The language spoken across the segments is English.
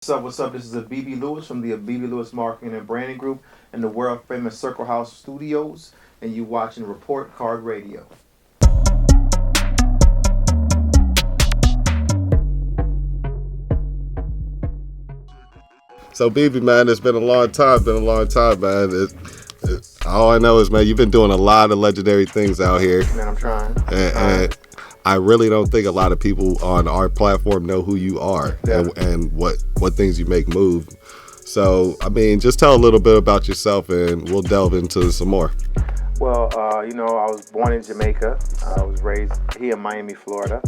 up? What's up? This is Abebe Lewis from the Abebe Lewis Marketing and Branding Group and the world famous Circle House Studios, and you watching Report Card Radio. So, BB, man, it's been a long time. Man. All I know is, man, you've been doing a lot of legendary things out here. Man, I'm trying. And I really don't think a lot of people on our platform know who you are and what things you make move. So, I mean, just tell a little bit about yourself and we'll delve into some more. Well, I was born in Jamaica. I was raised here in Miami, Florida.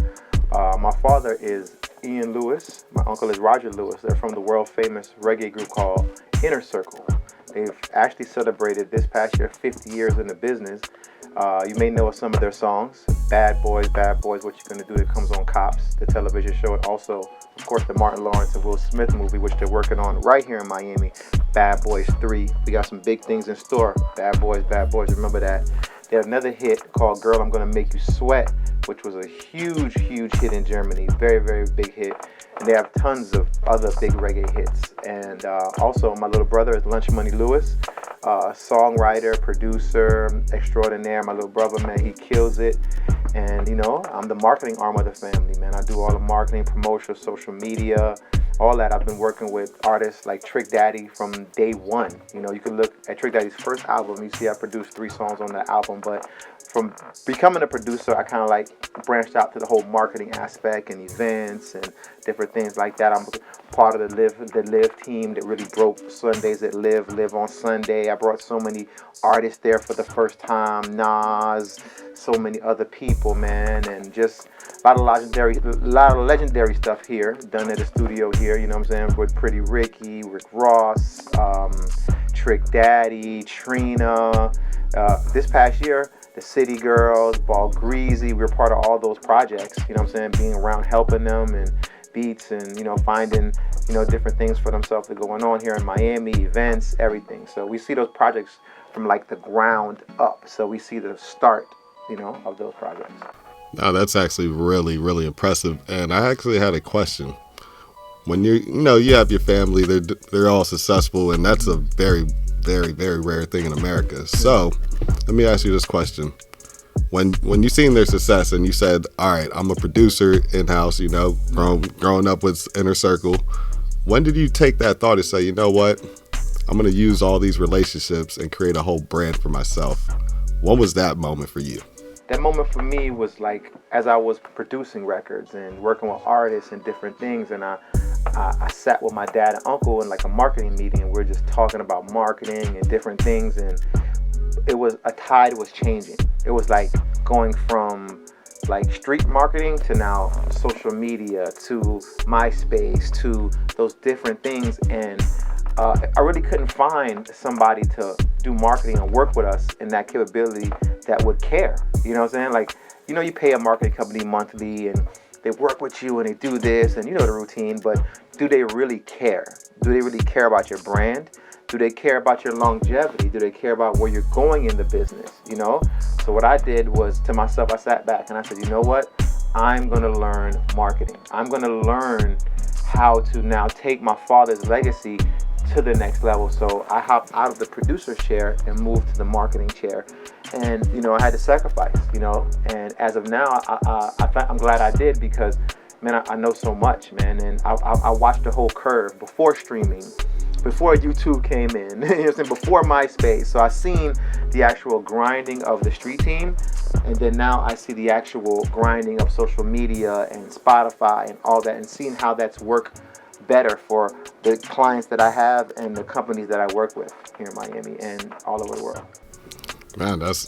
My father is Ian Lewis. My uncle is Roger Lewis. They're from the world famous reggae group called Inner Circle. They've actually celebrated this past year 50 years in the business. You may know some of their songs. Bad Boys, What You Gonna Do, that comes on Cops, the television show, and also, of course, the Martin Lawrence and Will Smith movie, which they're working on right here in Miami, Bad Boys 3. We got some big things in store. Bad Boys, remember that. They had another hit called Girl, I'm Gonna Make You Sweat, which was a huge hit in Germany. Very, very big hit. And they have tons of other big reggae hits. And also, my little brother is Lunch Money Lewis, songwriter, producer extraordinaire. My little brother, man, he kills it. And, I'm the marketing arm of the family, man. I do all the marketing, promotion, social media, all that. I've been working with artists like Trick Daddy from day one. You can look at Trick Daddy's first album. You see I produced 3 songs on that album. But from becoming a producer, I kind of branched out to the whole marketing aspect and events and different things like that. I'm part of the LIV team that really broke Sundays at LIV on Sunday. I brought so many artists there for the first time, Nas, so many other people, man, and just a lot of legendary stuff here, done at the studio here, you know what I'm saying, with Pretty Ricky, Rick Ross, Trick Daddy, Trina. This past year, the City Girls, Ball Greasy, we were part of all those projects, you know what I'm saying, being around helping them and beats and, finding, different things for themselves that are going on here in Miami, events, everything. So we see those projects from like the ground up. So we see the start, of those projects. Now, that's actually really, really impressive. And I actually had a question. When you have your family, they're all successful, and that's a very, very, very rare thing in America. So let me ask you this question. When you seen their success and you said, all right, I'm a producer in-house, growing up with Inner Circle, when did you take that thought and say, you know what, I'm going to use all these relationships and create a whole brand for myself? What was that moment for you? That moment for me was like as I was producing records and working with artists and different things, and I sat with my dad and uncle in like a marketing meeting, and we were just talking about marketing and different things, and a tide was changing. It was like going from like street marketing to now social media to MySpace to those different things, and I really couldn't find somebody to do marketing and work with us in that capability that would care. You know what I'm saying? Like, you pay a marketing company monthly and they work with you and they do this and the routine, but do they really care? Do they really care about your brand? Do they care about your longevity? Do they care about where you're going in the business? So what I did was, to myself, I sat back and I said, you know what? I'm going to learn marketing. I'm going to learn how to now take my father's legacy to the next level. So I hopped out of the producer chair and moved to the marketing chair. And, I had to sacrifice, and as of now, I'm glad I did, because, man, I know so much, man. And I watched the whole curve before streaming, before YouTube came in, before MySpace. So I seen the actual grinding of the street team. And then now I see the actual grinding of social media and Spotify and all that, and seeing how that's worked better for the clients that I have and the companies that I work with here in Miami and all over the world. Man, that's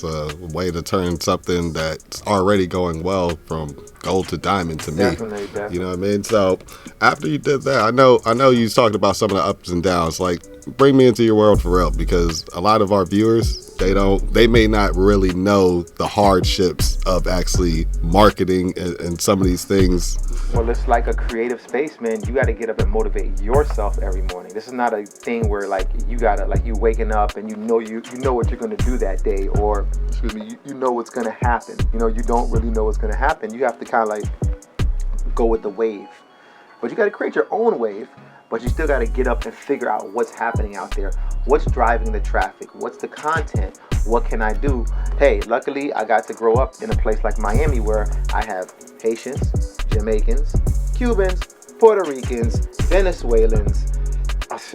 a way to turn something that's already going well from gold to diamond to me. Definitely. You know what I mean? So after you did that, I know you talked about some of the ups and downs. Like, bring me into your world for real, because a lot of our viewers, they may not really know the hardships of actually marketing and some of these things. Well, it's like a creative space, man. You got to get up and motivate yourself every morning. This is not a thing where like you gotta, like, you waking up and you know what you're gonna do that day, or you know what's gonna happen. You don't really know what's gonna happen. You have to kind of like go with the wave. But you got to create your own wave. But you still got to get up and figure out what's happening out there. What's driving the traffic? What's the content? What can I do? Hey, luckily I got to grow up in a place like Miami where I have Haitians, Jamaicans, Cubans, Puerto Ricans, Venezuelans,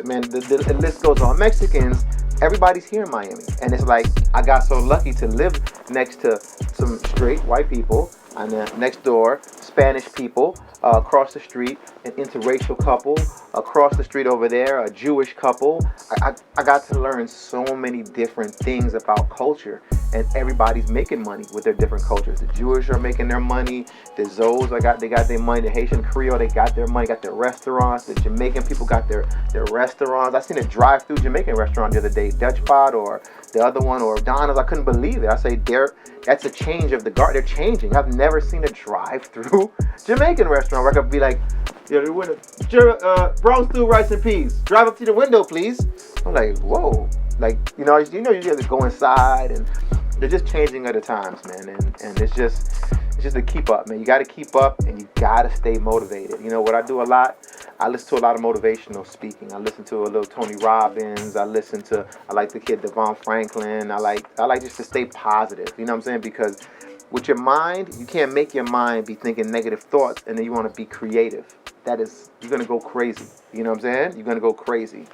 man, the list goes on, Mexicans. Everybody's here in Miami. And it's like, I got so lucky to live next to some straight white people, and then next door, Spanish people, across the street, an interracial couple, across the street over there, a Jewish couple. I got to learn so many different things about culture, and everybody's making money with their different cultures. The Jewish are making their money, the Zos they got their money, the Haitian Creole, they got their money, got their restaurants, the Jamaican people got their restaurants. I seen a drive-through Jamaican restaurant the other day, Dutch Pot, or the other one, or Donna's. I couldn't believe it. I say, that's a change of the guard. They're changing. I've never seen a drive-through Jamaican restaurant where I could be like, brown stew, rice and peas. Drive up to the window, please. I'm like, whoa. Like, you have to go inside, and they're just changing other times, man. And it's just to keep up, man. You got to keep up, and you got to stay motivated. You know what I do a lot? I listen to a lot of motivational speaking. I listen to a little Tony Robbins. I like the kid Devon Franklin. I like just to stay positive. You know what I'm saying? Because with your mind, you can't make your mind be thinking negative thoughts, and then you want to be creative. You're going to go crazy. You know what I'm saying? You're going to go crazy.